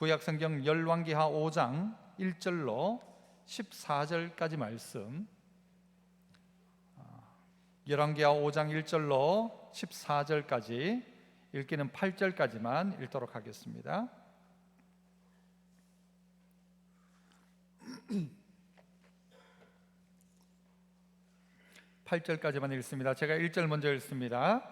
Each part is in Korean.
구약성경 열왕기하 5장 1절로 14절까지 말씀, 열왕기하 5장 1절로 14절까지, 읽기는 8절까지만 읽도록 하겠습니다. 8절까지만 읽습니다. 제가 1절 먼저 읽습니다.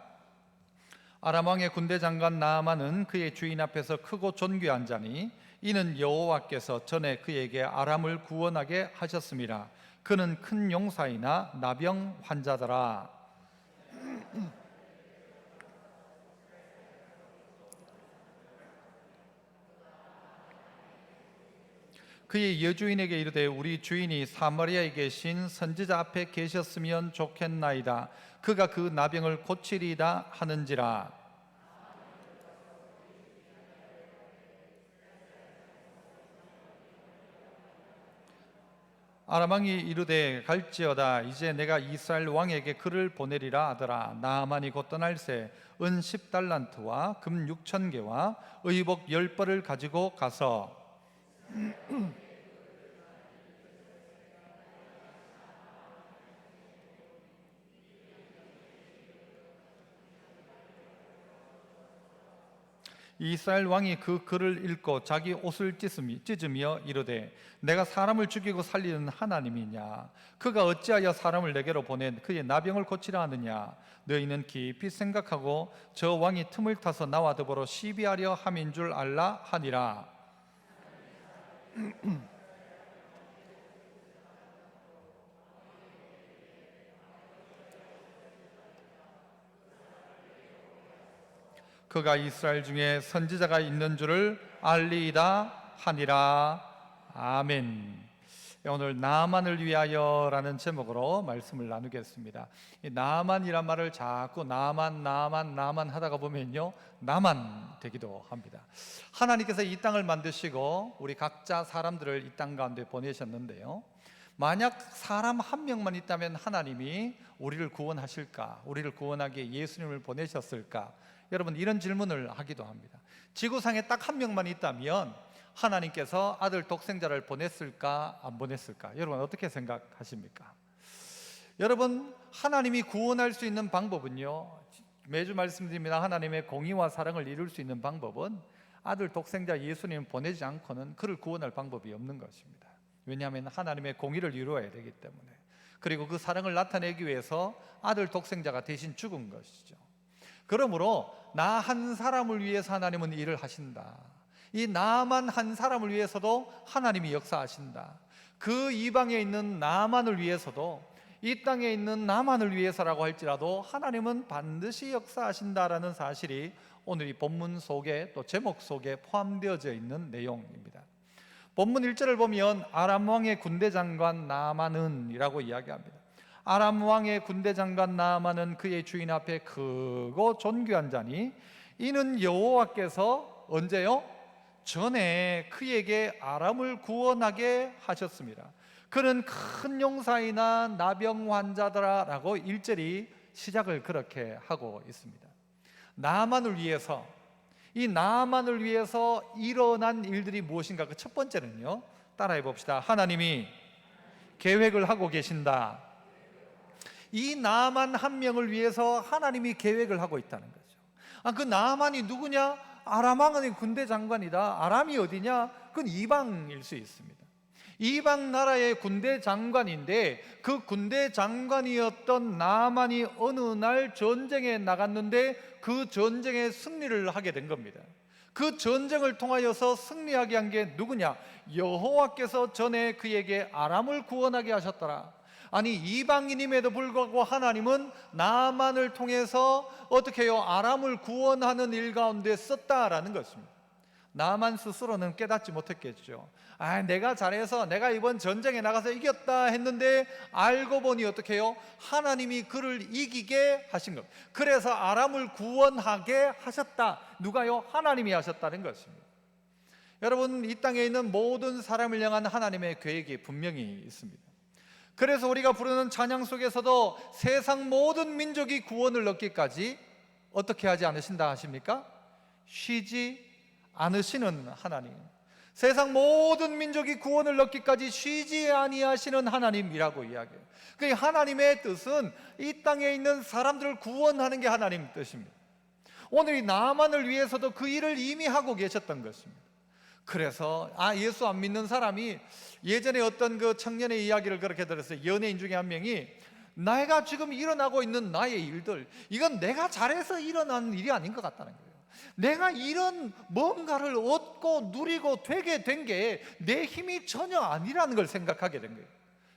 아람 왕의 군대 장관 나아만은 그의 주인 앞에서 크고 존귀한 자니 이는 여호와께서 전에 그에게 아람을 구원하게 하셨습니다. 그는 큰 용사이나 나병 환자더라. 그의 여주인에게 이르되 우리 주인이 사마리아에 계신 선지자 앞에 계셨으면 좋겠나이다. 그가 그 나병을 고치리이다 하는지라. 아람 왕이 이르되 갈지어다. 이제 내가 이스라엘 왕에게 그를 보내리라 하더라. 나아만이 곧 떠날새 은 10달란트와 금 6,000개와 의복 10벌을 가지고 가서 이스라엘 왕이 그 글을 읽고 자기 옷을 찢으며 이르되 내가 사람을 죽이고 살리는 하나님이냐? 그가 어찌하여 사람을 내게로 보낸 그의 나병을 고치라 하느냐? 너희는 깊이 생각하고 저 왕이 틈을 타서 나와 더불어 시비하려 함인 줄 알라 하니라. 그가 이스라엘 중에 선지자가 있는 줄을 알리이다 하니라. 아멘. 오늘 나아만을 위하여라는 제목으로 말씀을 나누겠습니다. 이 나아만이란 말을 자꾸 나만 하다가 보면요, 나만 되기도 합니다. 하나님께서 이 땅을 만드시고 우리 각자 사람들을 이 땅 가운데 보내셨는데요, 만약 사람 한 명만 있다면 하나님이 우리를 구원하실까? 우리를 구원하기에 예수님을 보내셨을까? 여러분, 이런 질문을 하기도 합니다. 지구상에 딱 한 명만 있다면 하나님께서 아들 독생자를 보냈을까 안 보냈을까? 여러분 어떻게 생각하십니까? 여러분, 하나님이 구원할 수 있는 방법은요, 매주 말씀드립니다. 하나님의 공의와 사랑을 이룰 수 있는 방법은 아들 독생자 예수님을 보내지 않고는 그를 구원할 방법이 없는 것입니다. 왜냐하면 하나님의 공의를 이루어야 되기 때문에, 그리고 그 사랑을 나타내기 위해서 아들 독생자가 대신 죽은 것이죠. 그러므로 나 한 사람을 위해서 하나님은 일을 하신다. 이 나만 한 사람을 위해서도 하나님이 역사하신다. 그 이방에 있는 나만을 위해서도, 이 땅에 있는 나만을 위해서라고 할지라도 하나님은 반드시 역사하신다라는 사실이 오늘 이 본문 속에, 또 제목 속에 포함되어져 있는 내용입니다. 본문 1절을 보면 아람 왕의 군대 장관 나아만은 이라고 이야기합니다. 아람 왕의 군대 장관 나아만은 그의 주인 앞에 크고 존귀한 자니 이는 여호와께서 언제요? 전에 그에게 아람을 구원하게 하셨습니다. 그는 큰 용사이나 나병 환자더라 라고 1절이 시작을 그렇게 하고 있습니다. 나아만을 위해서, 이 나아만을 위해서 일어난 일들이 무엇인가? 그 첫 번째는요, 따라해 봅시다. 하나님이 계획을 하고 계신다. 이 나아만 한 명을 위해서 하나님이 계획을 하고 있다는 거죠. 그 나아만이 누구냐? 아람 왕의 군대 장관이다. 아람이 어디냐? 그건 이방일 수 있습니다. 이방 나라의 군대 장관인데, 그 군대 장관이었던 나아만이 어느 날 전쟁에 나갔는데 그 전쟁에 승리를 하게 된 겁니다. 그 전쟁을 통하여서 승리하게 한 게 누구냐? 여호와께서 전에 그에게 아람을 구원하게 하셨더라. 아니, 이방인임에도 불구하고 하나님은 나아만을 통해서 어떻게 해요? 아람을 구원하는 일 가운데 썼다라는 것입니다. 나아만 스스로는 깨닫지 못했겠죠. 내가 잘해서 내가 이번 전쟁에 나가서 이겼다 했는데 알고 보니 어떻게 해요? 하나님이 그를 이기게 하신 것. 그래서 아람을 구원하게 하셨다. 누가요? 하나님이 하셨다는 것입니다. 여러분, 이 땅에 있는 모든 사람을 향한 하나님의 계획이 분명히 있습니다. 그래서 우리가 부르는 찬양 속에서도 세상 모든 민족이 구원을 얻기까지 어떻게 하지 않으신다 하십니까? 쉬지 않으시는 하나님. 세상 모든 민족이 구원을 얻기까지 쉬지 아니하시는 하나님이라고 이야기해요. 그 하나님의 뜻은 이 땅에 있는 사람들을 구원하는 게 하나님 뜻입니다. 오늘 이 나만을 위해서도 그 일을 이미 하고 계셨던 것입니다. 그래서 예수 안 믿는 사람이 예전에 어떤 그 청년의 이야기를 그렇게 들었어요. 연예인 중에 한 명이 내가 지금 일어나고 있는 나의 일들, 이건 내가 잘해서 일어난 일이 아닌 것 같다는 거예요. 내가 이런 뭔가를 얻고 누리고 되게 된 게 내 힘이 전혀 아니라는 걸 생각하게 된 거예요.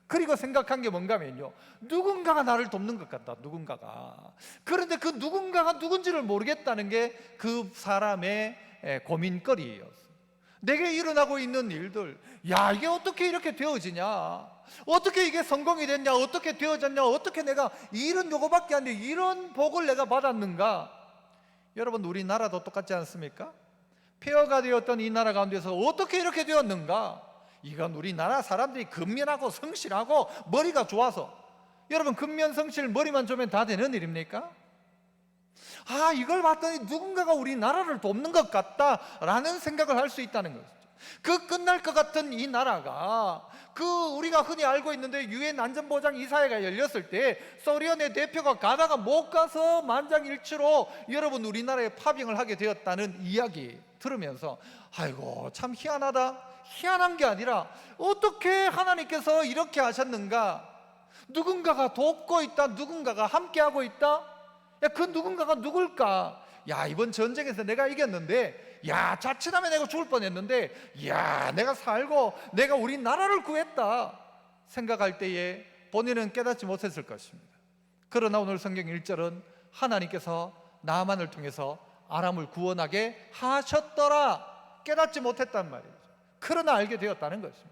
그리고 생각한 게 뭔가면요, 누군가가 나를 돕는 것 같다, 누군가가. 그런데 그 누군가가 누군지를 모르겠다는 게 그 사람의 고민거리였어요. 내게 일어나고 있는 일들, 야, 이게 어떻게 이렇게 되어지냐, 어떻게 이게 성공이 됐냐, 어떻게 되어졌냐, 어떻게 내가 일은 요거밖에 안 돼, 이런 복을 내가 받았는가. 여러분, 우리나라도 똑같지 않습니까? 폐허가 되었던 이 나라 가운데서 어떻게 이렇게 되었는가. 이건 우리나라 사람들이 근면하고 성실하고 머리가 좋아서. 여러분, 근면 성실 머리만 좋으면 다 되는 일입니까? 이걸 봤더니 누군가가 우리나라를 돕는 것 같다라는 생각을 할 수 있다는 것이죠. 그 끝날 것 같은 이 나라가, 우리가 흔히 알고 있는데 유엔 안전보장 이사회가 열렸을 때 소련의 대표가 가다가 못 가서 만장일치로 여러분 우리나라에 파병을 하게 되었다는 이야기 들으면서 아이고 참 희한하다. 희한한 게 아니라 어떻게 하나님께서 이렇게 하셨는가. 누군가가 돕고 있다, 누군가가 함께하고 있다. 야, 그 누군가가 누굴까? 야, 이번 전쟁에서 내가 이겼는데, 야, 자칫하면 내가 죽을 뻔했는데, 야, 내가 살고 내가 우리나라를 구했다 생각할 때에 본인은 깨닫지 못했을 것입니다. 그러나 오늘 성경 1절은 하나님께서 나만을 통해서 아람을 구원하게 하셨더라, 깨닫지 못했단 말이죠. 그러나 알게 되었다는 것입니다.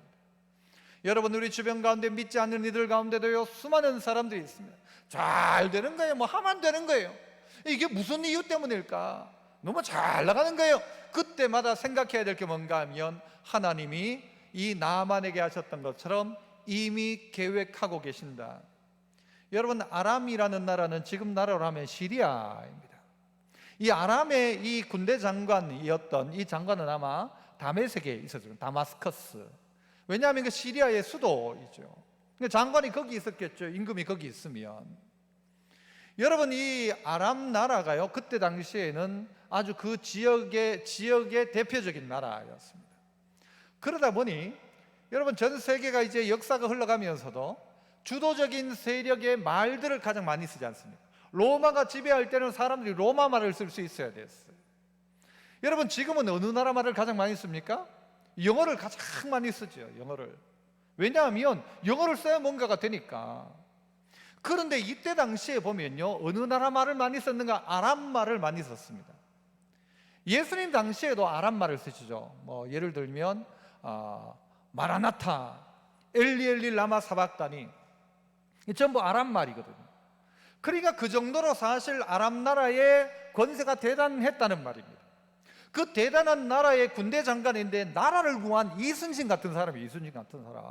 여러분, 우리 주변 가운데 믿지 않는 이들 가운데도요, 수많은 사람들이 있습니다. 잘 되는 거예요. 뭐 하면 되는 거예요. 이게 무슨 이유 때문일까? 너무 잘 나가는 거예요. 그때마다 생각해야 될 게 뭔가 하면 하나님이 이 나만에게 하셨던 것처럼 이미 계획하고 계신다. 여러분, 아람이라는 나라는 지금 나라로 하면 시리아입니다. 이 아람의 이 군대 장관이었던 이 장관은 아마 다메섹에 있었죠. 다마스커스. 왜냐하면 그 시리아의 수도이죠. 장관이 거기 있었겠죠. 임금이 거기 있으면. 여러분, 이 아람 나라가요, 그때 당시에는 아주 그 지역의 대표적인 나라였습니다. 그러다 보니 여러분, 전 세계가 이제 역사가 흘러가면서도 주도적인 세력의 말들을 가장 많이 쓰지 않습니까? 로마가 지배할 때는 사람들이 로마 말을 쓸 수 있어야 됐어요. 여러분, 지금은 어느 나라 말을 가장 많이 씁니까? 영어를 가장 많이 쓰죠. 영어를. 왜냐하면 영어를 써야 뭔가가 되니까. 그런데 이때 당시에 보면요, 어느 나라 말을 많이 썼는가? 아람 말을 많이 썼습니다. 예수님 당시에도 아람 말을 쓰시죠. 뭐 예를 들면 마라나타, 엘리 엘리 라마 사박다니, 전부 아람 말이거든요. 그러니까 그 정도로 사실 아람 나라의 권세가 대단했다는 말입니다. 그 대단한 나라의 군대 장관인데 나라를 구한 이순신 같은 사람이, 이순신 같은 사람,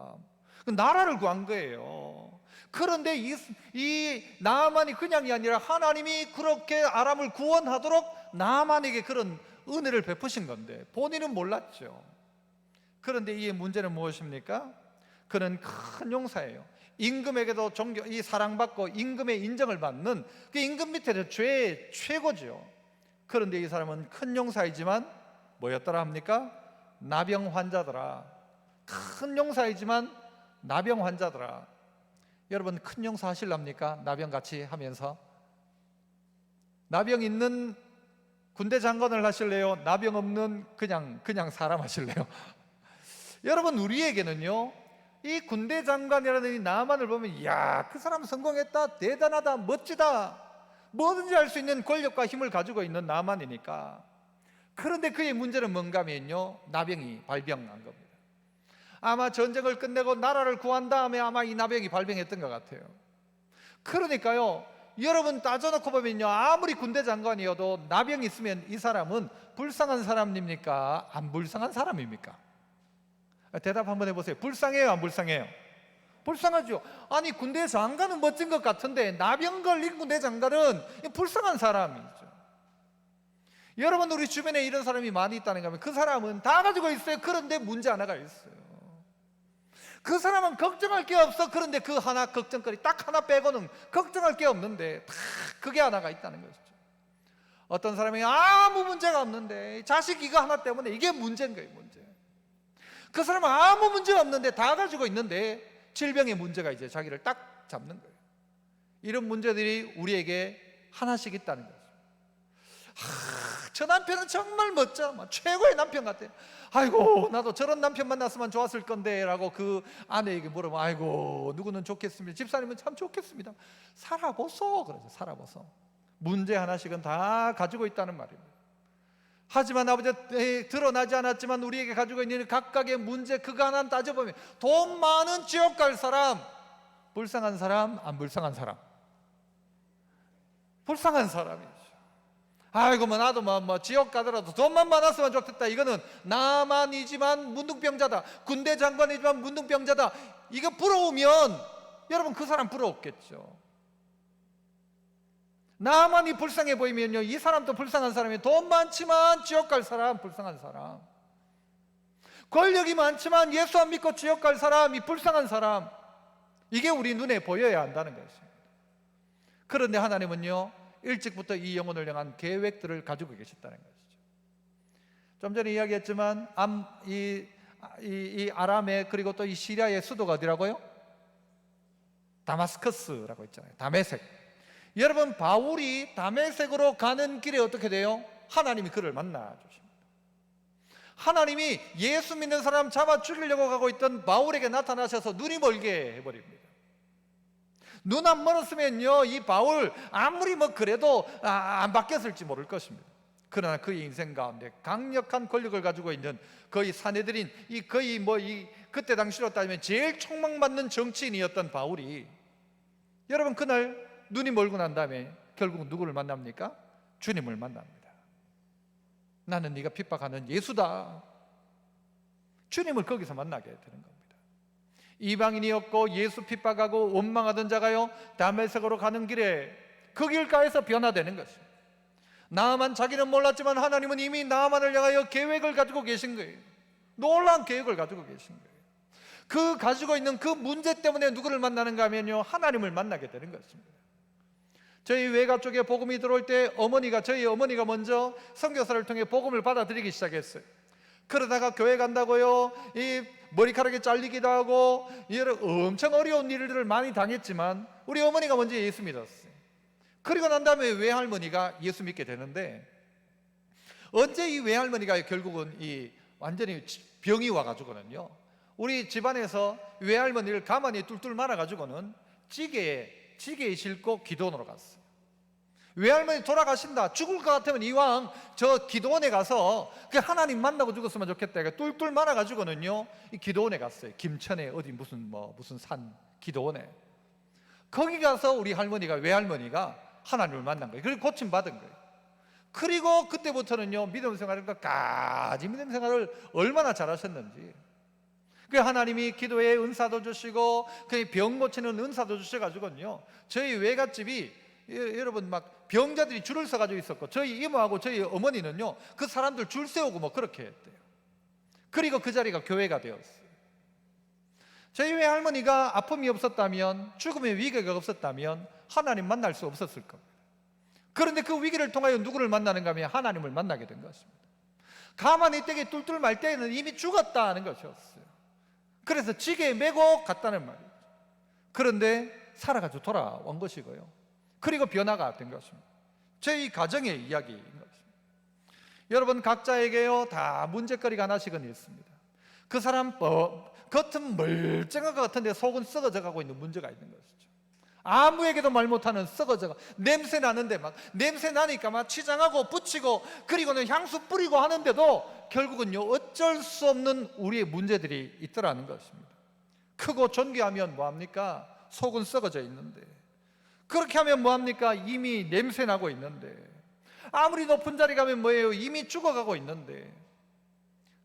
그 나라를 구한 거예요. 그런데 이 나아만이 그냥이 아니라 하나님이 그렇게 아람을 구원하도록 나아만에게 그런 은혜를 베푸신 건데 본인은 몰랐죠. 그런데 이 문제는 무엇입니까? 그는 큰 용사예요. 임금에게도 이 사랑받고 임금의 인정을 받는 그 임금 밑에서 최고죠. 그런데 이 사람은 큰 용사이지만 뭐였더라 합니까? 나병 환자더라. 큰 용사이지만 나병 환자더라. 여러분, 큰 용사 하실랍니까? 나병 같이 하면서 나병 있는 군대 장관을 하실래요? 나병 없는 그냥 사람 하실래요? 여러분, 우리에게는요, 이 군대 장관이라는 이 나만을 보면 이야, 그 사람 성공했다, 대단하다, 멋지다, 뭐든지 할 수 있는 권력과 힘을 가지고 있는 나만이니까. 그런데 그의 문제는 뭔가 하면요, 나병이 발병한 겁니다. 아마 전쟁을 끝내고 나라를 구한 다음에 아마 이 나병이 발병했던 것 같아요. 그러니까요, 여러분 따져놓고 보면요, 아무리 군대 장관이어도 나병이 있으면 이 사람은 불쌍한 사람입니까? 안 불쌍한 사람입니까? 대답 한번 해보세요. 불쌍해요, 안 불쌍해요? 불쌍하죠. 아니, 군대 장관은 멋진 것 같은데 나병 걸린 군대 장관은 불쌍한 사람이죠. 여러분, 우리 주변에 이런 사람이 많이 있다는 거면 그 사람은 다 가지고 있어요. 그런데 문제 하나가 있어요. 그 사람은 걱정할 게 없어. 그런데 그 하나 걱정거리 딱 하나 빼고는 걱정할 게 없는데 다 그게 하나가 있다는 것이죠. 어떤 사람이 아무 문제가 없는데 자식 이거 하나 때문에 이게 문제인 거예요. 문제. 그 사람은 아무 문제가 없는데 다 가지고 있는데 질병의 문제가 이제 자기를 딱 잡는 거예요. 이런 문제들이 우리에게 하나씩 있다는 거죠. 저 남편은 정말 멋져, 최고의 남편 같아요. 아이고, 나도 저런 남편 만났으면 좋았을 건데 라고 그 아내에게 물으면, 아이고, 누구는 좋겠습니다, 집사님은 참 좋겠습니다. 살아보소. 그러죠. 살아보소. 문제 하나씩은 다 가지고 있다는 말입니다. 하지만 아버지, 드러나지 않았지만 우리에게 가지고 있는 각각의 문제, 그거 하나 따져보면 돈 많은 지옥 갈 사람, 불쌍한 사람, 안 불쌍한 사람? 불쌍한 사람이죠. 아이고, 나도 지옥 가더라도 돈만 많았으면 좋겠다. 이거는 나만이지만 문둥병자다. 군대 장관이지만 문둥병자다. 이거 부러우면 여러분, 그 사람 부러웠겠죠. 나만이 불쌍해 보이면요, 이 사람도 불쌍한 사람이에요. 돈 많지만 지옥 갈 사람, 불쌍한 사람. 권력이 많지만 예수 안 믿고 지옥 갈 사람, 이 불쌍한 사람. 이게 우리 눈에 보여야 한다는 것입니다. 그런데 하나님은요, 일찍부터 이 영혼을 향한 계획들을 가지고 계셨다는 것이죠. 좀 전에 이야기했지만 이 아람의, 그리고 또 이 시리아의 수도가 어디라고요? 다마스커스라고 있잖아요. 다메섹. 여러분, 바울이 다메섹으로 가는 길에 어떻게 돼요? 하나님이 그를 만나 주십니다. 하나님이 예수 믿는 사람 잡아 죽이려고 가고 있던 바울에게 나타나셔서 눈이 멀게 해버립니다. 눈 안 멀었으면요, 이 바울 아무리 그래도 안 바뀌었을지 모를 것입니다. 그러나 그의 인생 가운데 강력한 권력을 가지고 있는 거의 사내들인 그때 당시로 따지면 제일 촉망받는 정치인이었던 바울이, 여러분, 그날 눈이 멀고 난 다음에 결국 누구를 만납니까? 주님을 만납니다. 나는 네가 핍박하는 예수다. 주님을 거기서 만나게 되는 겁니다. 이방인이었고 예수 핍박하고 원망하던 자가요, 다메섹으로 가는 길에 그 길가에서 변화되는 것입니다. 나아만 자기는 몰랐지만 하나님은 이미 나아만을 향하여 계획을 가지고 계신 거예요. 놀라운 계획을 가지고 계신 거예요. 그 가지고 있는 그 문제 때문에 누구를 만나는가 하면요, 하나님을 만나게 되는 것입니다. 저희 외가 쪽에 복음이 들어올 때 저희 어머니가 먼저 선교사를 통해 복음을 받아들이기 시작했어요. 그러다가 교회 간다고요, 이 머리카락이 잘리기도 하고 이런 엄청 어려운 일들을 많이 당했지만 우리 어머니가 먼저 예수 믿었어요. 그리고 난 다음에 외할머니가 예수 믿게 되는데, 언제 이 외할머니가 결국은 완전히 병이 와가지고는요, 우리 집안에서 외할머니를 가만히 뚫뚫 말아가지고는 찌개에 싣고 기도원으로 갔어요. 외할머니 돌아가신다, 죽을 것 같으면 이왕 저 기도원에 가서 그 하나님 만나고 죽었으면 좋겠다. 뚫뚫 말아가지고는요, 이 기도원에 갔어요. 김천에 어디 무슨 산 기도원에. 거기 가서 우리 외할머니가 하나님을 만난 거예요. 그리고 고침받은 거예요. 그리고 그때부터는요, 믿음 생활을 끝까지 믿음 생활을 얼마나 잘하셨는지. 그 하나님이 기도에 은사도 주시고 그 병 고치는 은사도 주셔가지고는요, 저희 외갓집이 여러분 병자들이 줄을 서가지고 있었고, 저희 이모하고 저희 어머니는요, 그 사람들 줄 세우고 그렇게 했대요. 그리고 그 자리가 교회가 되었어요. 저희 외할머니가 아픔이 없었다면, 죽음의 위기가 없었다면 하나님 만날 수 없었을 겁니다. 그런데 그 위기를 통하여 누구를 만나는가 하면 하나님을 만나게 된 것입니다. 가만히 있다가 뚫뚫 말 때에는 이미 죽었다는 것이었어요. 그래서 지게에 메고 갔다는 말이죠. 그런데 살아가지고 돌아온 것이고요, 그리고 변화가 된 것입니다. 저희 가정의 이야기인 것입니다. 여러분, 각자에게요 다 문제거리가 하나씩은 있습니다. 그 사람 겉은 멀쩡한 것 같은데 속은 썩어져 가고 있는 문제가 있는 것이죠. 아무에게도 말 못하는 썩어져가 냄새 나는데 냄새 나니까 치장하고 붙이고 그리고는 향수 뿌리고 하는데도 결국은요, 어쩔 수 없는 우리의 문제들이 있더라는 것입니다. 크고 존귀하면 뭐합니까? 속은 썩어져 있는데. 그렇게 하면 뭐합니까? 이미 냄새 나고 있는데. 아무리 높은 자리 가면 뭐예요? 이미 죽어가고 있는데.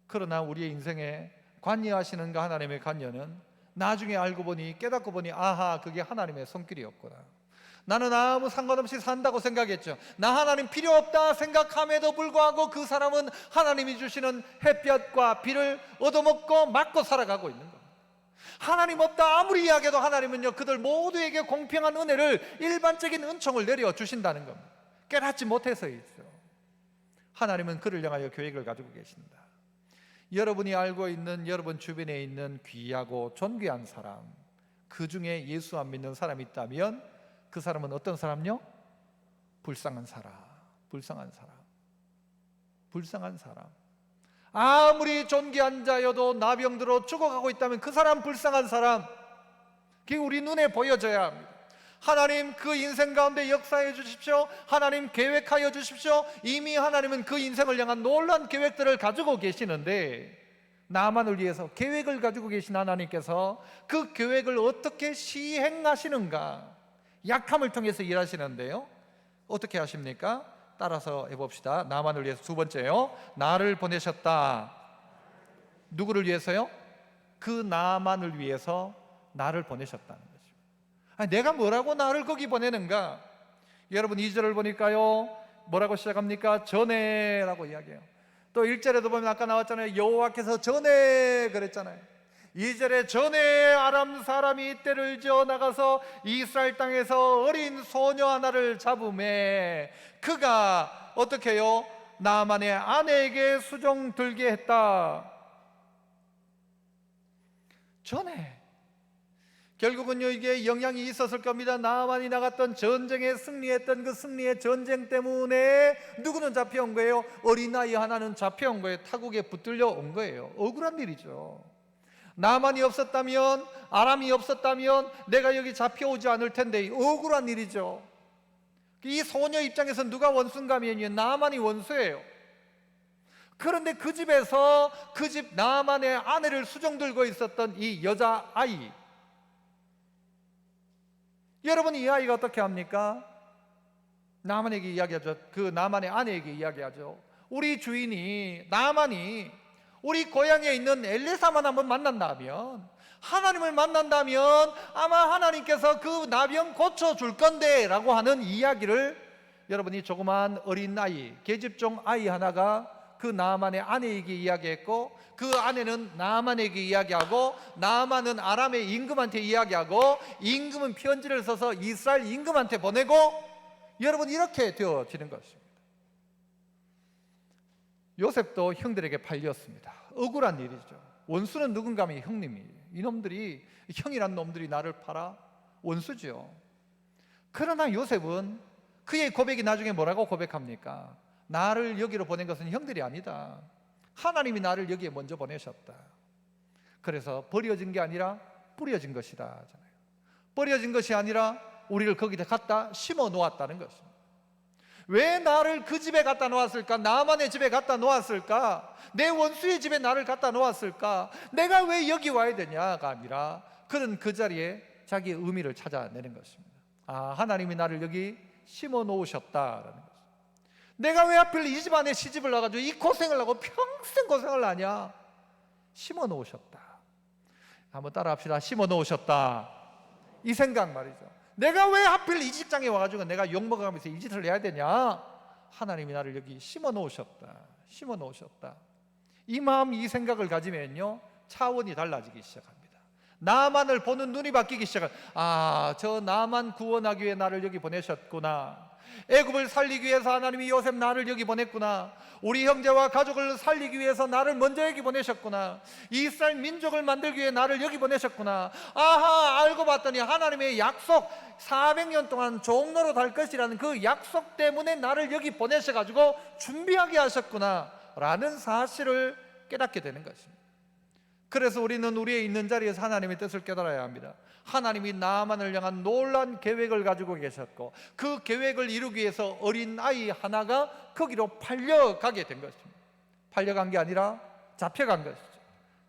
그러나 우리의 인생에 관여하시는 그 하나님의 관여는 나중에 알고 보니, 깨닫고 보니, 아하, 그게 하나님의 손길이었구나. 나는 아무 상관없이 산다고 생각했죠. 나 하나님 필요 없다 생각함에도 불구하고 그 사람은 하나님이 주시는 햇볕과 비를 얻어먹고 맞고 살아가고 있는 겁니다. 하나님 없다 아무리 이야기해도 하나님은요, 그들 모두에게 공평한 은혜를, 일반적인 은총을 내려주신다는 겁니다. 깨닫지 못해서이죠. 하나님은 그를 향하여 계획을 가지고 계신다. 여러분이 알고 있는, 여러분 주변에 있는 귀하고 존귀한 사람, 그 중에 예수 안 믿는 사람이 있다면 그 사람은 어떤 사람요? 불쌍한 사람, 불쌍한 사람, 불쌍한 사람. 아무리 존귀한 자여도 나병들어 죽어가고 있다면 그 사람 불쌍한 사람, 그게 우리 눈에 보여져야 합니다. 하나님 그 인생 가운데 역사해 주십시오. 하나님 계획하여 주십시오. 이미 하나님은 그 인생을 향한 놀라운 계획들을 가지고 계시는데, 나만을 위해서 계획을 가지고 계신 하나님께서 그 계획을 어떻게 시행하시는가? 약함을 통해서 일하시는데요, 어떻게 하십니까? 따라서 해봅시다. 나만을 위해서. 두 번째요, 나를 보내셨다. 누구를 위해서요? 그 나만을 위해서 나를 보내셨다는 거죠. 아니, 내가 뭐라고 나를 거기 보내는가? 여러분 2절을 보니까요, 뭐라고 시작합니까? 전에라고 이야기해요. 또 1절에도 보면 아까 나왔잖아요. 여호와께서 전에 그랬잖아요. 2절에 전에 아람 사람이 떼를 지어 나가서 이스라엘 땅에서 어린 소녀 하나를 잡음에 그가 어떻게 해요? 나만의 아내에게 수종 들게 했다. 전에. 결국은요, 이게 영향이 있었을 겁니다. 나만이 나갔던 전쟁에 승리했던 그 승리의 전쟁 때문에 누구는 잡혀온 거예요? 어린아이 하나는 잡혀온 거예요. 타국에 붙들려 온 거예요. 억울한 일이죠. 나만이 없었다면, 아람이 없었다면 내가 여기 잡혀오지 않을 텐데 억울한 일이죠. 이 소녀 입장에서 누가 원수인가 하면요, 나만이 원수예요. 그런데 그 집에서, 그 집 나만의 아내를 수종 들고 있었던 이 여자아이, 여러분 이 아이가 어떻게 합니까? 나만에게 이야기하죠. 그 나만의 아내에게 이야기하죠. 우리 주인이, 나만이 우리 고향에 있는 엘리사만 한번 만난다면, 하나님을 만난다면 아마 하나님께서 그 나병 고쳐줄 건데 라고 하는 이야기를, 여러분이 조그만 어린 아이, 계집종 아이 하나가 그 나만의 아내에게 이야기했고, 그 아내는 나만에게 이야기하고, 나만은 아람의 임금한테 이야기하고, 임금은 편지를 써서 이스라엘 임금한테 보내고, 여러분 이렇게 되어지는 것입니다. 요셉도 형들에게 팔렸습니다. 억울한 일이죠. 원수는 누군가 하면 형님이에요. 이놈들이, 형이란 놈들이 나를 팔아? 원수죠. 그러나 요셉은 그의 고백이 나중에 뭐라고 고백합니까? 나를 여기로 보낸 것은 형들이 아니다. 하나님이 나를 여기에 먼저 보내셨다. 그래서 버려진 게 아니라 뿌려진 것이다 하잖아요. 버려진 것이 아니라 우리를 거기다 갖다 심어 놓았다는 것입니다. 왜 나를 그 집에 갖다 놓았을까? 나만의 집에 갖다 놓았을까? 내 원수의 집에 나를 갖다 놓았을까? 내가 왜 여기 와야 되냐가 아니라, 그는 그 자리에 자기의 의미를 찾아내는 것입니다. 아, 하나님이 나를 여기 심어 놓으셨다라는 것입니다. 내가 왜 하필 이 집 안에 시집을 나가지고 이 고생을 하고 평생 고생을 하냐? 심어 놓으셨다. 한번 따라 합시다. 심어 놓으셨다. 이 생각 말이죠. 내가 왜 하필 이 직장에 와가지고 내가 욕먹어가면서 이 짓을 해야 되냐? 하나님이 나를 여기 심어 놓으셨다. 심어 놓으셨다. 이 마음, 이 생각을 가지면요, 차원이 달라지기 시작합니다. 나만을 보는 눈이 바뀌기 시작합니다. 아, 저 나만 구원하기 위해 나를 여기 보내셨구나. 애굽을 살리기 위해서 하나님이 요셉 나를 여기 보냈구나. 우리 형제와 가족을 살리기 위해서 나를 먼저 여기 보내셨구나. 이스라엘 민족을 만들기 위해 나를 여기 보내셨구나. 아하, 알고 봤더니 하나님의 약속, 400년 동안 종로로 달 것이라는 그 약속 때문에 나를 여기 보내셔가지고 준비하게 하셨구나 라는 사실을 깨닫게 되는 것입니다. 그래서 우리는 우리의 있는 자리에서 하나님의 뜻을 깨달아야 합니다. 하나님이 나만을 향한 놀라운 계획을 가지고 계셨고, 그 계획을 이루기 위해서 어린 아이 하나가 거기로 팔려가게 된 것입니다. 팔려간 게 아니라 잡혀간 것이죠.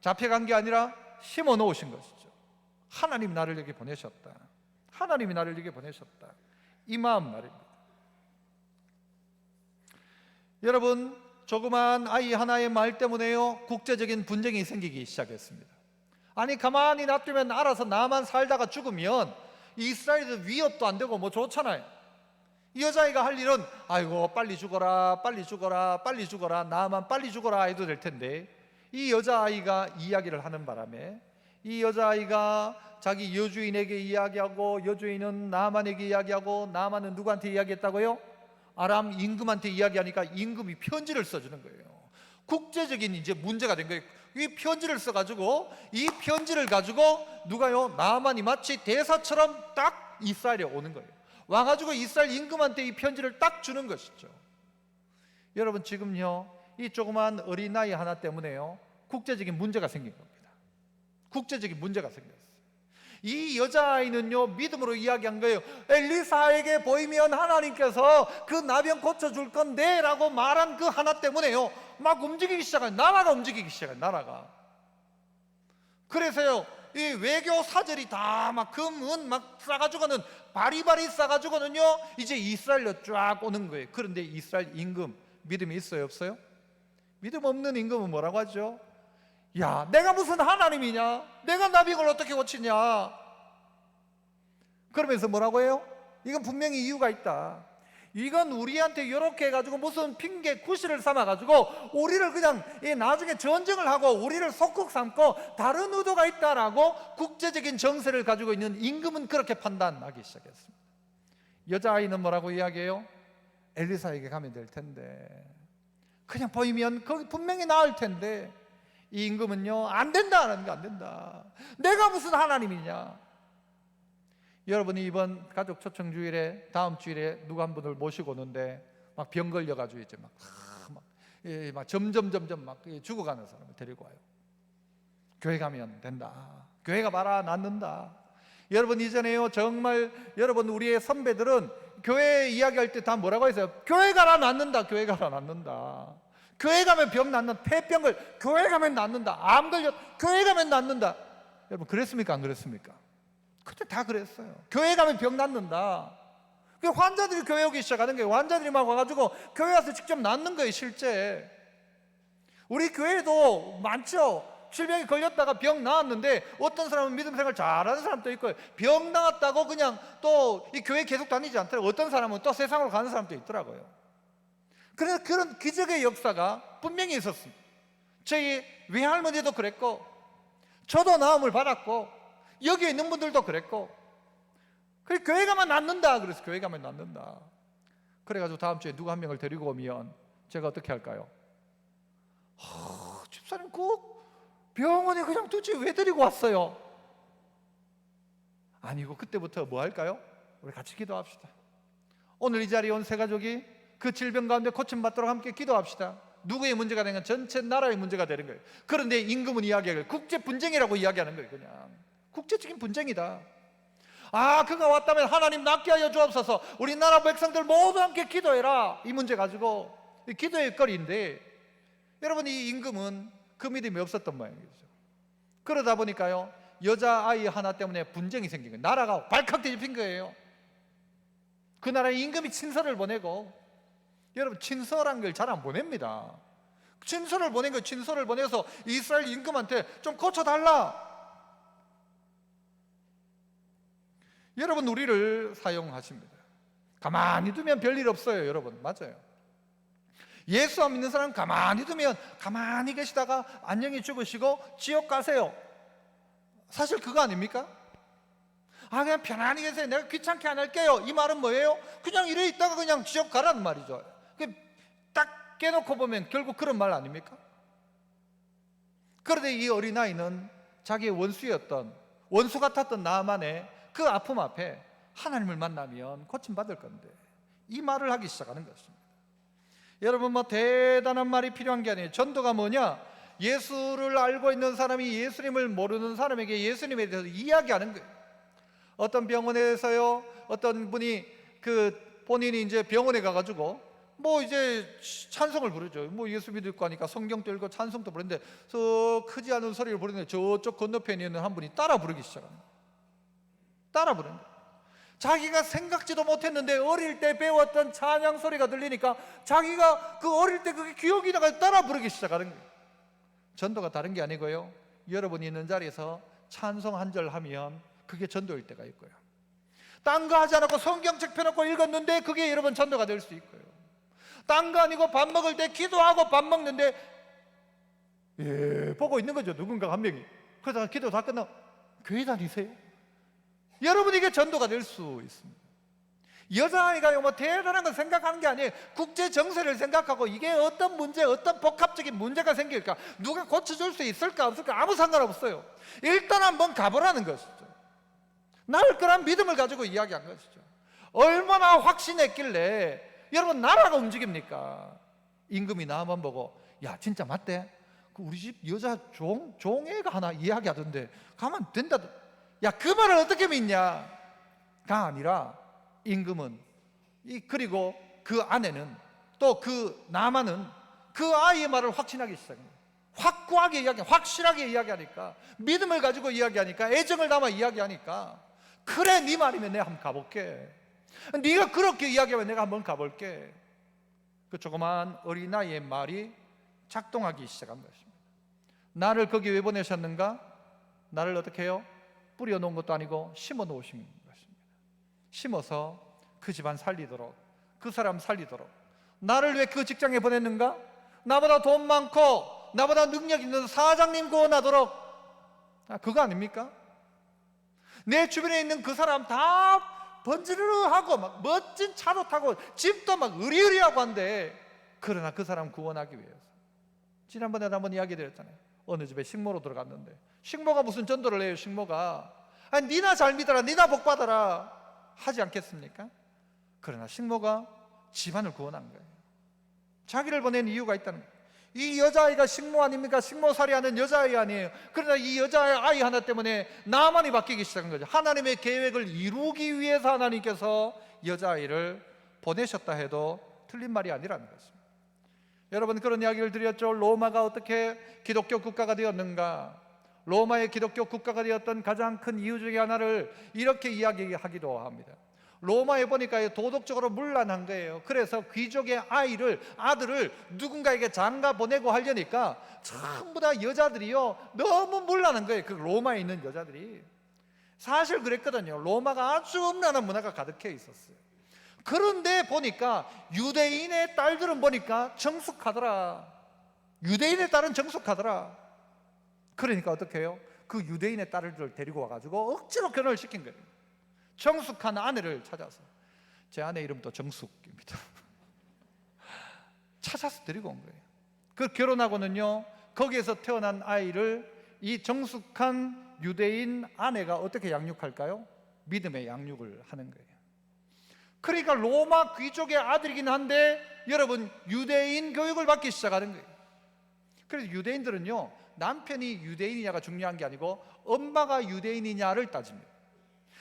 잡혀간 게 아니라 심어 놓으신 것이죠. 하나님이 나를 여기 보내셨다. 하나님이 나를 여기 보내셨다. 이 마음 말입니다. 여러분, 조그만 아이 하나의 말 때문에요, 국제적인 분쟁이 생기기 시작했습니다. 아니, 가만히 놔두면 알아서 나만 살다가 죽으면 이스라엘은 위협도 안 되고 뭐 좋잖아요. 이 여자아이가 할 일은 아이고 빨리 죽어라, 빨리 죽어라, 빨리 죽어라, 나만 빨리 죽어라 해도 될 텐데, 이 여자아이가 이야기를 하는 바람에 이 여자아이가 자기 여주인에게 이야기하고, 여주인은 나만에게 이야기하고, 나만은 누구한테 이야기했다고요? 아람 임금한테 이야기하니까 임금이 편지를 써주는 거예요. 국제적인 이제 문제가 된 거예요. 이 편지를 써가지고, 이 편지를 가지고 누가요? 나만이 마치 대사처럼 딱 이스라엘에 오는 거예요. 와가지고 이스라엘 임금한테 이 편지를 딱 주는 것이죠. 여러분, 지금요 이 조그만 어린아이 하나 때문에요 국제적인 문제가 생긴 겁니다. 국제적인 문제가 생겼어요. 이 여자아이는요 믿음으로 이야기한 거예요. 엘리사에게 보이면 하나님께서 그 나병 고쳐줄 건데 라고 말한 그 하나 때문에요 막 움직이기 시작한, 나라가 움직이기 시작한, 나라가. 그래서요 이 외교 사절이 다 막 금, 은 막 싸가지고는 바리바리 싸가지고는요 이제 이스라엘로 쫙 오는 거예요. 그런데 이스라엘 임금 믿음이 있어요, 없어요? 믿음 없는 임금은 뭐라고 하죠? 야, 내가 무슨 하나님이냐? 내가 나병을 어떻게 고치냐? 그러면서 뭐라고 해요? 이건 분명히 이유가 있다. 이건 우리한테 이렇게 해가지고 무슨 핑계 구실을 삼아가지고 우리를 그냥 나중에 전쟁을 하고 우리를 속국 삼고 다른 의도가 있다라고 국제적인 정세를 가지고 있는 임금은 그렇게 판단하기 시작했습니다. 여자아이는 뭐라고 이야기해요? 엘리사에게 가면 될 텐데, 그냥 보이면 거기 분명히 나을 텐데, 이 임금은요 안 된다는 거, 안 된다. 내가 무슨 하나님이냐? 여러분이 이번 가족 초청 주일에 다음 주일에 누구 한 분을 모시고 오는데 막 병 걸려가지고 이제 막 점점 막 죽어가는 사람을 데리고 와요. 교회 가면 된다. 교회가 봐라, 낫는다. 여러분, 이전에요 정말 여러분 우리의 선배들은 교회 이야기할 때 다 뭐라고 했어요? 교회 가라 낫는다, 교회 가라 낫는다. 교회 가면 병 낫는다. 폐병을 교회 가면 낫는다. 암 걸려 교회 가면 낫는다. 여러분, 그랬습니까, 안 그랬습니까? 그때 다 그랬어요. 교회 가면 병 낫는다. 환자들이 교회 오기 시작하는 거예요. 환자들이 막 와가지고 교회 와서 직접 낫는 거예요. 실제 우리 교회도 많죠. 질병에 걸렸다가 병 나았는데 어떤 사람은 믿음 생활 잘하는 사람도 있고, 병 나았다고 그냥 또 이 교회 계속 다니지 않더라고요. 어떤 사람은 또 세상으로 가는 사람도 있더라고요. 그래서 그런 기적의 역사가 분명히 있었습니다. 저희 외할머니도 그랬고, 저도 나음을 받았고, 여기 있는 분들도 그랬고, 그래 교회 가면 낫는다. 그래서 교회 가면 낫는다. 그래가지고 다음 주에 누구 한 명을 데리고 오면 제가 어떻게 할까요? 집사님 꼭 병원에 그냥 두지 왜 데리고 왔어요? 아니고 그때부터 뭐 할까요? 우리 같이 기도합시다. 오늘 이 자리에 온 세 가족이 그 질병 가운데 고침받도록 함께 기도합시다. 누구의 문제가 되는 건 전체 나라의 문제가 되는 거예요. 그런데 임금은 이야기하길 국제 분쟁이라고 이야기하는 거예요. 그냥 국제적인 분쟁이다. 그가 왔다면 하나님 낫게 하여 주옵소서. 우리나라 백성들 모두 함께 기도해라. 이 문제 가지고 기도의 거리인데, 여러분 이 임금은 그 믿음이 없었던 모양이죠. 그러다 보니까요 여자아이 하나 때문에 분쟁이 생긴 거예요. 나라가 발칵 뒤집힌 거예요. 그 나라에 임금이 친서를 보내고, 여러분 친서란 걸 잘 안 보냅니다. 친서를 보낸 거예요. 친서를 보내서 이스라엘 임금한테 좀 고쳐달라. 여러분 우리를 사용하십니다. 가만히 두면 별일 없어요. 여러분 맞아요. 예수 안 믿는 사람 가만히 두면 가만히 계시다가 안녕히 죽으시고 지옥 가세요. 사실 그거 아닙니까? 그냥 편안히 계세요. 내가 귀찮게 안 할게요. 이 말은 뭐예요? 그냥 이래 있다가 그냥 지옥 가라는 말이죠. 딱 깨놓고 보면 결국 그런 말 아닙니까? 그런데 이 어린아이는 자기의 원수 같았던 나만의 그 아픔 앞에 하나님을 만나면 고침받을 건데 이 말을 하기 시작하는 것입니다. 여러분 뭐 대단한 말이 필요한 게 아니에요. 전도가 뭐냐? 예수를 알고 있는 사람이 예수님을 모르는 사람에게 예수님에 대해서 이야기하는 거예요. 어떤 병원에서요 어떤 분이 본인이 이제 병원에 가가지고 뭐 이제 찬송을 부르죠. 뭐 예수 믿을 거니까 성경도 읽고 찬송도 부르는데 저 크지 않은 소리를 부르는데 저쪽 건너편에 있는 한 분이 따라 부르기 시작합니다. 따라 부르는 거예요. 자기가 생각지도 못했는데 어릴 때 배웠던 찬양 소리가 들리니까 자기가 그 어릴 때 그게 기억이 나가 따라 부르기 시작하는 거예요. 전도가 다른 게 아니고요, 여러분이 있는 자리에서 찬송 한 절 하면 그게 전도일 때가 있고요, 딴 거 하지 않고 성경책 펴놓고 읽었는데 그게 여러분 전도가 될 수 있고요. 딴 거 아니고 밥 먹을 때 기도하고 밥 먹는데 보고 있는 거죠. 누군가 한 명이. 그러다가 기도 다 끝나고 교회 다니세요? 여러분, 이게 전도가 될 수 있습니다. 여자아이가 뭐 대단한 걸 생각하는 게 아니에요. 국제 정세를 생각하고 이게 어떤 문제, 어떤 복합적인 문제가 생길까, 누가 고쳐줄 수 있을까 없을까 아무 상관없어요. 일단 한번 가보라는 것이죠. 나을 거란 믿음을 가지고 이야기한 것이죠. 얼마나 확신했길래 여러분 나라가 움직입니까? 임금이 나만 보고 야 진짜 맞대? 그 우리 집 여자 종애가 하나 이야기하던데 가면 된다. 야 그 말을 어떻게 믿냐? 가 아니라 임금은 그리고 그 아내는 또 그 나만은 그 아이의 말을 확신하기 시작합니다. 확고하게 이야기, 확실하게 이야기하니까, 믿음을 가지고 이야기하니까, 애정을 담아 이야기하니까, 그래 네 말이면 내가 한번 가볼게. 네가 그렇게 이야기하면 내가 한번 가볼게. 그 조그만 어린아이의 말이 작동하기 시작한 것입니다. 나를 거기 왜 보내셨는가? 나를 어떻게 해요? 뿌려놓은 것도 아니고 심어 놓으신 것입니다. 심어서 그 집안 살리도록, 그 사람 살리도록. 나를 왜 그 직장에 보냈는가? 나보다 돈 많고 나보다 능력 있는 사장님 구원하도록. 그거 아닙니까? 내 주변에 있는 그 사람 다 번지르르하고 막 멋진 차도 타고 집도 막 으리으리하고 한데, 그러나 그 사람 구원하기 위해서. 지난번에 한번 이야기 드렸잖아요. 어느 집에 식모로 들어갔는데 식모가 무슨 전도를 해요? 식모가 니나 잘 믿어라, 니나 복 받아라 하지 않겠습니까? 그러나 식모가 집안을 구원한 거예요. 자기를 보낸 이유가 있다는 거예요. 이 여자아이가 식모 아닙니까? 식모살이하는 여자아이 아니에요. 그러나 이 여자아이 하나 때문에 나만이 바뀌기 시작한 거죠. 하나님의 계획을 이루기 위해서 하나님께서 여자아이를 보내셨다 해도 틀린 말이 아니라는 것입니다. 여러분, 그런 이야기를 드렸죠. 로마가 어떻게 기독교 국가가 되었는가? 로마의 기독교 국가가 되었던 가장 큰 이유 중에 하나를 이렇게 이야기하기도 합니다. 로마에 보니까 도덕적으로 문란한 거예요. 그래서 귀족의 아들을 누군가에게 장가 보내고 하려니까 전부 다 여자들이요 너무 문란한 거예요. 그 로마에 있는 여자들이. 사실 그랬거든요. 로마가 아주 음란한 문화가 가득해 있었어요. 그런데 보니까 유대인의 딸들은 보니까 정숙하더라. 유대인의 딸은 정숙하더라. 그러니까 어떻게 해요? 그 유대인의 딸을 데리고 와가지고 억지로 결혼을 시킨 거예요. 정숙한 아내를 찾아서. 제 아내 이름도 정숙입니다. 찾아서 데리고 온 거예요. 그 결혼하고는요 거기에서 태어난 아이를 이 정숙한 유대인 아내가 어떻게 양육할까요? 믿음의 양육을 하는 거예요. 그러니까 로마 귀족의 아들이긴 한데 여러분 유대인 교육을 받기 시작하는 거예요. 그래서 유대인들은요 남편이 유대인이냐가 중요한 게 아니고 엄마가 유대인이냐를 따집니다.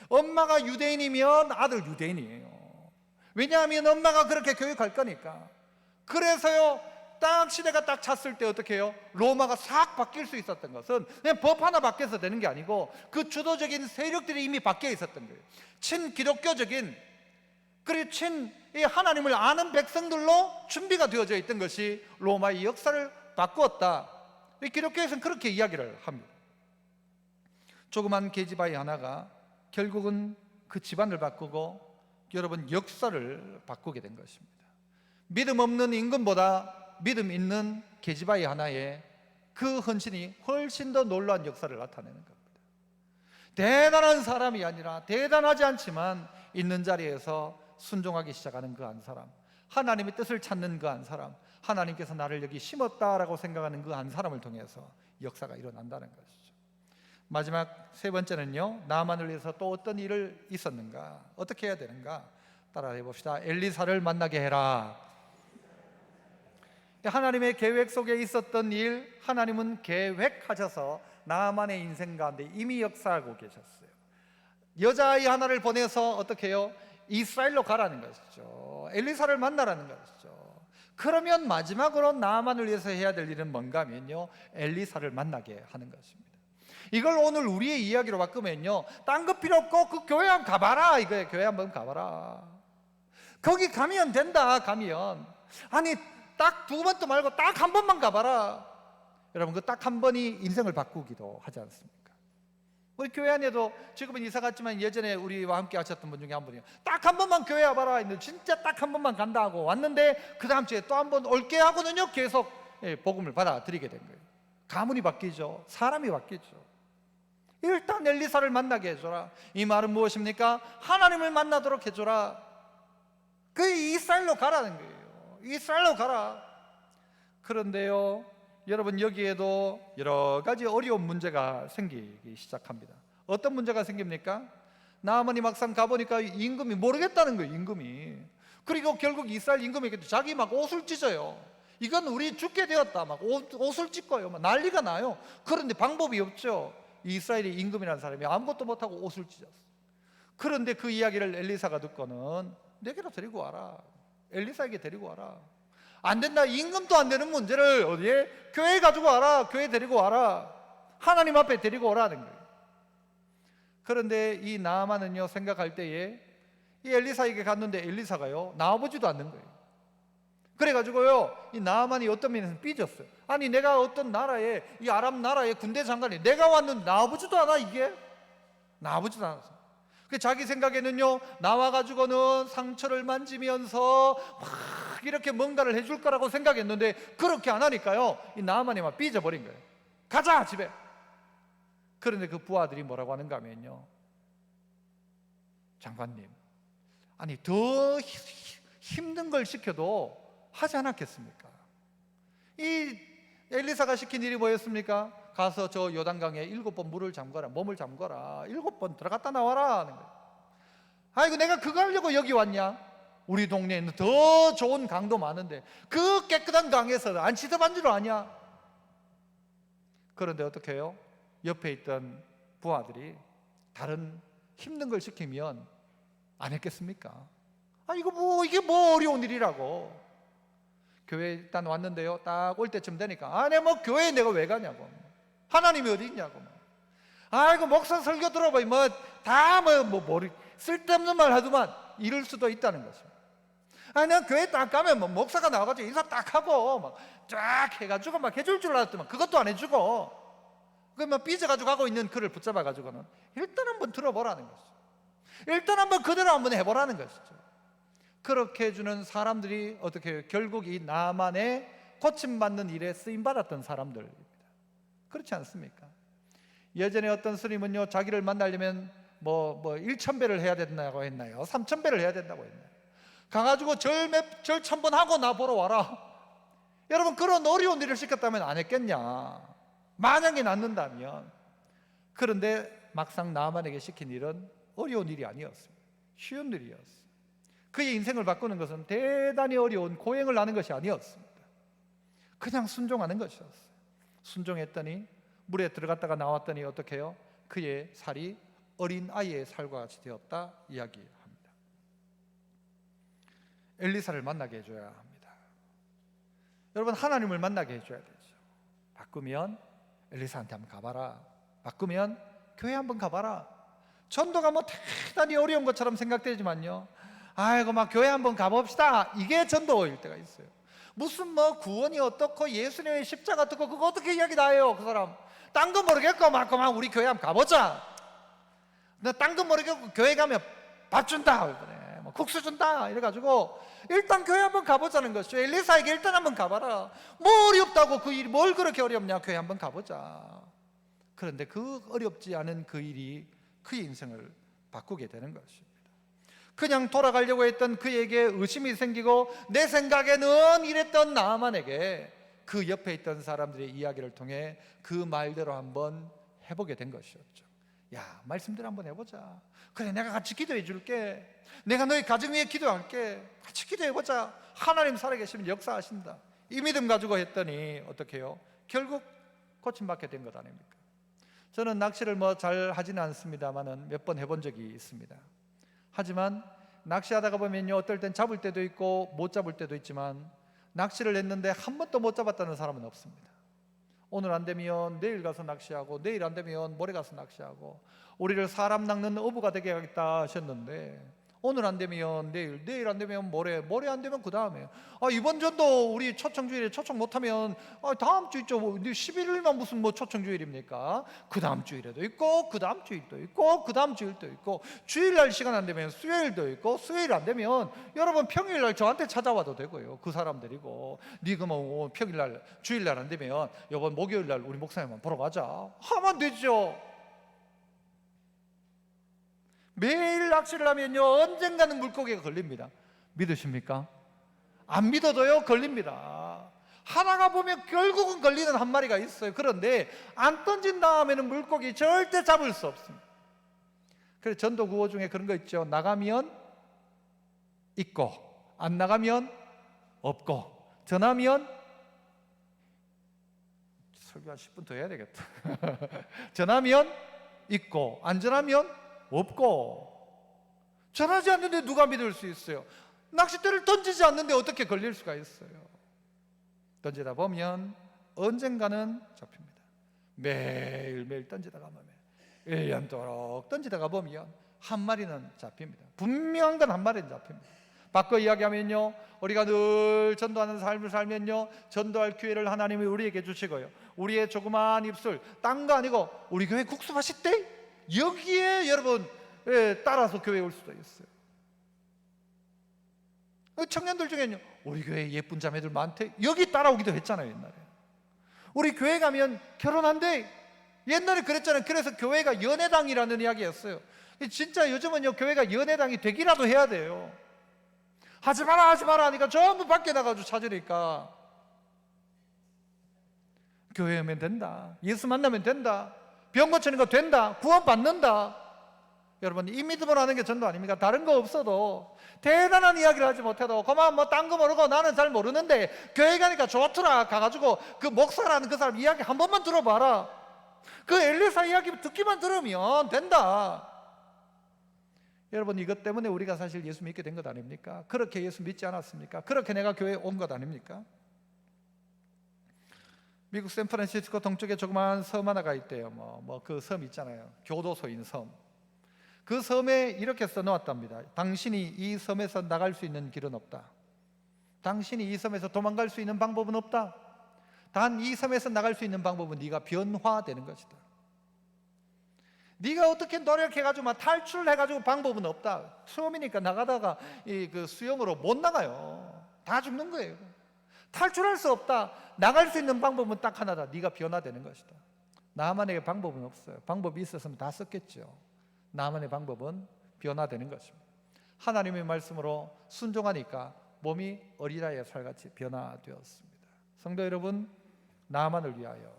엄마가 유대인이면 아들 유대인이에요. 왜냐하면 엄마가 그렇게 교육할 거니까. 그래서요 딱 시대가 딱 찼을 때 어떻게 해요? 로마가 싹 바뀔 수 있었던 것은 그냥 법 하나 바뀌어서 되는 게 아니고 그 주도적인 세력들이 이미 바뀌어 있었던 거예요. 친기독교적인, 그리고 하나님을 아는 백성들로 준비가 되어져 있던 것이 로마의 역사를 바꾸었다. 기독교에서는 그렇게 이야기를 합니다. 조그만 계집아이 하나가 결국은 그 집안을 바꾸고 여러분 역사를 바꾸게 된 것입니다. 믿음 없는 임금보다 믿음 있는 계집아이 하나의 그 헌신이 훨씬 더 놀라운 역사를 나타내는 겁니다. 대단한 사람이 아니라, 대단하지 않지만 있는 자리에서 순종하기 시작하는 그 한 사람, 하나님의 뜻을 찾는 그 한 사람, 하나님께서 나를 여기 심었다라고 생각하는 그 한 사람을 통해서 역사가 일어난다는 것이죠. 마지막 세 번째는요, 나만을 위해서 또 어떤 일을 있었는가, 어떻게 해야 되는가 따라해 봅시다. 엘리사를 만나게 해라. 하나님의 계획 속에 있었던 일, 하나님은 계획하셔서 나만의 인생 가운데 이미 역사하고 계셨어요. 여자아이 하나를 보내서 어떻게 해요? 이스라엘로 가라는 것이죠. 엘리사를 만나라는 것이죠. 그러면 마지막으로 나만을 위해서 해야 될 일은 뭔가 하면요, 엘리사를 만나게 하는 것입니다. 이걸 오늘 우리의 이야기로 바꾸면요, 딴 거 필요 없고 그 교회 한번 가봐라 이거예요. 교회 한번 가봐라. 거기 가면 된다. 가면 아니 딱 두 번도 말고 딱 한 번만 가봐라. 여러분 그 딱 한 번이 인생을 바꾸기도 하지 않습니까? 우리 교회 안에도 지금은 이사 갔지만 예전에 우리와 함께 하셨던 분 중에 한 분이요, 딱 한 번만 교회 와봐라 했는데 진짜 딱 한 번만 간다 하고 왔는데 그 다음 주에 또 한 번 올게 하고는요 계속 복음을 받아들이게 된 거예요. 가문이 바뀌죠. 사람이 바뀌죠. 일단 엘리사를 만나게 해줘라. 이 말은 무엇입니까? 하나님을 만나도록 해줘라. 그 이스라엘로 가라는 거예요. 이스라엘로 가라. 그런데요, 여러분, 여기에도 여러 가지 어려운 문제가 생기기 시작합니다. 어떤 문제가 생깁니까? 나아만이 막상 가보니까 임금이 모르겠다는 거예요. 임금이. 그리고 결국 이스라엘 임금에게도 자기 막 옷을 찢어요. 이건 우리 죽게 되었다, 막 옷을 찢고요, 막 난리가 나요. 그런데 방법이 없죠. 이스라엘의 임금이라는 사람이 아무것도 못하고 옷을 찢었어. 그런데 그 이야기를 엘리사가 듣고는 내게로 데리고 와라. 엘리사에게 데리고 와라. 안 된다. 임금도 안 되는 문제를 어디에? 교회에 가지고 와라. 교회에 데리고 와라. 하나님 앞에 데리고 오라는 거예요. 그런데 이 나아만은요, 생각할 때에 이 엘리사에게 갔는데 엘리사가요 나와보지도 않는 거예요. 그래가지고요, 이 나아만이 어떤 면에서 삐졌어요. 아니, 내가 어떤 나라에, 이 아람 나라의 군대 장관이 내가 왔는데 나와보지도 않아. 이게 나와보지도 않았어. 그 자기 생각에는요, 나와가지고는 상처를 만지면서 막 이렇게 뭔가를 해줄 거라고 생각했는데 그렇게 안 하니까요, 이 나아만이 막 삐져버린 거예요. 가자, 집에. 그런데 그 부하들이 뭐라고 하는가 하면요, 장관님, 아니 더 힘든 걸 시켜도 하지 않았겠습니까? 이 엘리사가 시킨 일이 뭐였습니까? 가서 저 요단강에 7번 물을 잠궈라, 몸을 잠궈라, 7번 들어갔다 나와라 하는 거예요. 아이고, 내가 그거 하려고 여기 왔냐? 우리 동네에는 더 좋은 강도 많은데 그 깨끗한 강에서 안 씻어본 줄 아냐? 그런데 어떻게 해요? 옆에 있던 부하들이 다른 힘든 걸 시키면 안 했겠습니까? 아, 이게 뭐 어려운 일이라고. 교회 일단 왔는데요, 딱 올 때쯤 되니까, 내가 뭐 교회에 내가 왜 가냐고, 하나님이 어디 있냐고. 아이고, 목사 설교 들어보니 머리 쓸데없는 말 하더만, 이럴 수도 있다는 거죠. 내가 교회 딱 가면 뭐 목사가 나와가지고 인사 딱 하고 막 쫙 해가지고 막 해줄 줄 알았더만 그것도 안 해주고, 그러면 삐져가지고 가고 있는 그를 붙잡아가지고는 일단 한번 들어보라는 것이죠. 일단 한번 그대로 한번 해보라는 것이죠. 그렇게 해주는 사람들이 어떻게 해요? 결국 이 나만의 고침받는 일에 쓰임받았던 사람들입니다. 그렇지 않습니까? 예전에 어떤 스님은요, 자기를 만나려면 뭐 1,000배를 해야 된다고 했나요? 3,000배를 해야 된다고 했나요? 가가지고 절 1,000번 하고 나 보러 와라. 여러분, 그런 어려운 일을 시켰다면 안 했겠냐? 만약에 낫는다면. 그런데 막상 나만에게 시킨 일은 어려운 일이 아니었습니다. 쉬운 일이었어요. 그의 인생을 바꾸는 것은 대단히 어려운 고행을 하는 것이 아니었습니다. 그냥 순종하는 것이었어요. 순종했더니 물에 들어갔다가 나왔더니 어떻게 해요? 그의 살이 어린 아이의 살과 같이 되었다 이야기합니다. 엘리사를 만나게 해줘야 합니다. 여러분, 하나님을 만나게 해줘야 되죠. 바꾸면 엘리사한테 한번 가봐라. 바꾸면 교회 한번 가봐라. 전도가 뭐 대단히 어려운 것처럼 생각되지만요, 아이고 막 교회 한번 가봅시다, 이게 전도일 때가 있어요. 무슨 뭐 구원이 어떻고 예수님의 십자가 어떻고 그거 어떻게 이야기 다 해요. 그 사람 딴 거 모르겠고 막 우리 교회 한번 가보자. 나 딴 거 모르겠고 교회 가면 밥 준다, 그래, 뭐 국수 준다 이래가지고 일단 교회 한번 가보자는 것이죠. 엘리사에게 일단 한번 가봐라. 뭐 어렵다고, 그 일이 뭘 그렇게 어렵냐, 교회 한번 가보자. 그런데 그 어렵지 않은 그 일이 그의 인생을 바꾸게 되는 것입니다. 그냥 돌아가려고 했던 그에게 의심이 생기고, 내 생각에는 이랬던 나아만에게 그 옆에 있던 사람들의 이야기를 통해 그 말대로 한번 해보게 된 것이었죠. 야, 말씀대로 한번 해보자. 그래, 내가 같이 기도해 줄게. 내가 너희 가정 위에 기도할게. 같이 기도해보자. 하나님 살아계시면 역사하신다. 이 믿음 가지고 했더니 어떻게 해요? 결국 고침받게 된 것 아닙니까? 저는 낚시를 뭐 잘 하지는 않습니다만은 몇 번 해본 적이 있습니다. 하지만 낚시하다가 보면요, 어떨 땐 잡을 때도 있고 못 잡을 때도 있지만, 낚시를 했는데 한 번도 못 잡았다는 사람은 없습니다. 오늘 안 되면 내일 가서 낚시하고, 내일 안 되면 모레 가서 낚시하고, 우리를 사람 낚는 어부가 되게 하겠다 하셨는데 오늘 안 되면 내일, 내일 안 되면 모레, 모레 안 되면 그 다음에, 이번 전도 우리 초청주일에 초청 못하면 다음 주 있죠. 11일만 무슨 초청주일입니까? 그 다음 주일에도 있고, 그 다음 주일도 있고, 그 다음 주일도 있고, 주일날 시간 안 되면 수요일도 있고, 수요일 안 되면 여러분 평일날 저한테 찾아와도 되고요. 그 사람들이고, 네가 뭐 평일날, 주일날 안 되면 이번 목요일날 우리 목사님만 보러 가자 하면 되죠. 매일 낚시를 하면요, 언젠가는 물고기가 걸립니다. 믿으십니까? 안 믿어도요, 걸립니다. 하나가 보면 결국은 걸리는 한 마리가 있어요. 그런데 안 던진 다음에는 물고기 절대 잡을 수 없습니다. 그래서 전도 구호 중에 그런 거 있죠. 나가면 있고, 안 나가면 없고, 전하면, 설교 한 10분 더 해야 되겠다. 전하면 있고, 안 전하면 없고. 전하지 않는데 누가 믿을 수 있어요? 낚싯대를 던지지 않는데 어떻게 걸릴 수가 있어요? 던지다 보면 언젠가는 잡힙니다. 매일매일 던지다가 보면 1년 동안 던지다가 보면 한 마리는 잡힙니다. 분명한 건 한 마리는 잡힙니다. 바꿔 이야기하면요, 우리가 늘 전도하는 삶을 살면요, 전도할 기회를 하나님이 우리에게 주시고요, 우리의 조그마한 입술, 딴 거 아니고 우리 교회 국수 맛있대? 여기에 여러분 따라서 교회에 올 수도 있어요. 청년들 중에는요, 우리 교회에 예쁜 자매들 많대, 여기 따라오기도 했잖아요. 옛날에 우리 교회 가면 결혼한대, 옛날에 그랬잖아요. 그래서 교회가 연애당이라는 이야기였어요. 진짜 요즘은요, 교회가 연애당이 되기라도 해야 돼요. 하지 마라 하지 마라 하니까 전부 밖에 나가서 찾으니까, 교회 오면 된다, 예수 만나면 된다, 병 고치는 거 된다, 구원 받는다. 여러분, 이 믿음으로 하는 게 전도 아닙니까? 다른 거 없어도, 대단한 이야기를 하지 못해도, 그만 딴 거 모르고 나는 잘 모르는데 교회 가니까 좋더라 가가지고 그 목사라는 그 사람 이야기 한 번만 들어봐라, 그 엘리사 이야기 듣기만 들으면 된다. 여러분, 이것 때문에 우리가 사실 예수 믿게 된 것 아닙니까? 그렇게 예수 믿지 않았습니까? 그렇게 내가 교회에 온 것 아닙니까? 미국 샌프란시스코 동쪽에 조그마한 섬 하나가 있대요. 그 섬 있잖아요. 교도소인 섬. 그 섬에 이렇게 써놓았답니다. 당신이 이 섬에서 나갈 수 있는 길은 없다. 당신이 이 섬에서 도망갈 수 있는 방법은 없다. 단 이 섬에서 나갈 수 있는 방법은 네가 변화되는 것이다. 네가 어떻게 노력해가지고 막 탈출을 해가지고 방법은 없다. 처음이니까 나가다가 그 수영으로 못 나가요. 다 죽는 거예요. 탈출할 수 없다. 나갈 수 있는 방법은 딱 하나다. 네가 변화되는 것이다. 나만에게 방법은 없어요. 방법이 있었으면 다 썼겠죠. 나만의 방법은 변화되는 것입니다. 하나님의 말씀으로 순종하니까 몸이 어린아이의 살같이 변화되었습니다. 성도 여러분, 나만을 위하여,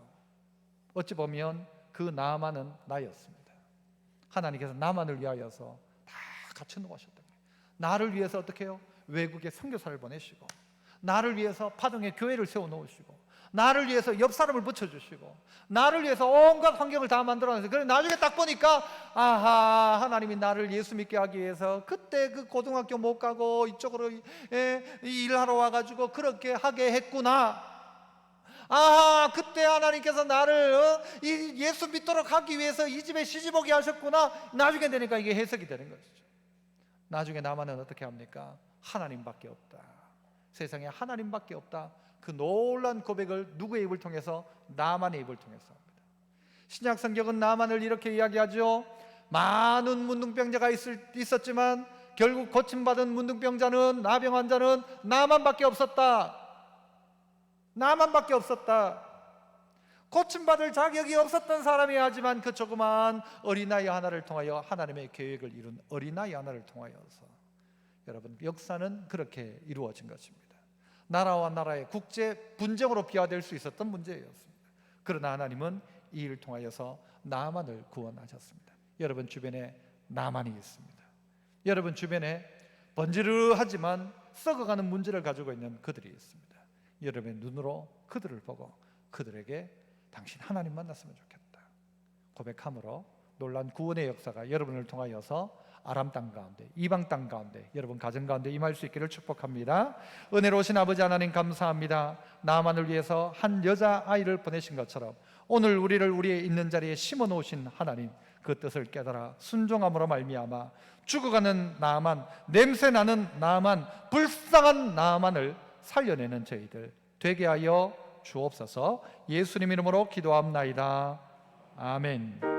어찌 보면 그 나만은 나였습니다. 하나님께서 나만을 위하여서 다 갖춰 놓으셨던 거예요. 나를 위해서 어떻게 해요? 외국에 선교사를 보내시고, 나를 위해서 파동에 교회를 세워놓으시고, 나를 위해서 옆 사람을 붙여주시고, 나를 위해서 온갖 환경을 다 만들어놨어요. 그래서 나중에 딱 보니까, 아하, 하나님이 나를 예수 믿게 하기 위해서 그때 그 고등학교 못 가고 이쪽으로 일하러 와가지고 그렇게 하게 했구나. 아하, 그때 하나님께서 나를 예수 믿도록 하기 위해서 이 집에 시집 오게 하셨구나. 나중에 되니까 이게 해석이 되는 것이죠. 나중에 나만은 어떻게 합니까? 하나님밖에 없다. 세상에 하나님밖에 없다. 그 놀란 고백을 누구의 입을 통해서? 나만의 입을 통해서 합니다. 신약 성경은 나만을 이렇게 이야기하죠. 많은 문둥병자가 있었지만 결국 고침받은 문둥병자는, 나병 환자는 나만밖에 없었다. 나만밖에 없었다. 고침받을 자격이 없었던 사람이 하지만 그 조그마한 어린아이 하나를 통하여 하나님의 계획을 이룬 어린아이 하나를 통하여서, 여러분, 역사는 그렇게 이루어진 것입니다. 나라와 나라의 국제 분쟁으로 비화될 수 있었던 문제였습니다. 그러나 하나님은 이 일을 통하여서 나만을 구원하셨습니다. 여러분 주변에 나만이 있습니다. 여러분 주변에 번지르하지만 썩어가는 문제를 가지고 있는 그들이 있습니다. 여러분의 눈으로 그들을 보고 그들에게 당신 하나님 만났으면 좋겠다 고백함으로 놀란 구원의 역사가 여러분을 통하여서 아람 땅 가운데, 이방 땅 가운데, 여러분 가정 가운데 임할 수 있기를 축복합니다. 은혜로우신 아버지 하나님 감사합니다. 나만을 위해서 한 여자아이를 보내신 것처럼 오늘 우리를 우리의 있는 자리에 심어 놓으신 하나님, 그 뜻을 깨달아 순종함으로 말미암아 죽어가는 나아만, 냄새나는 나아만, 불쌍한 나아만을 살려내는 저희들 되게 하여 주옵소서. 예수님 이름으로 기도합나이다. 아멘.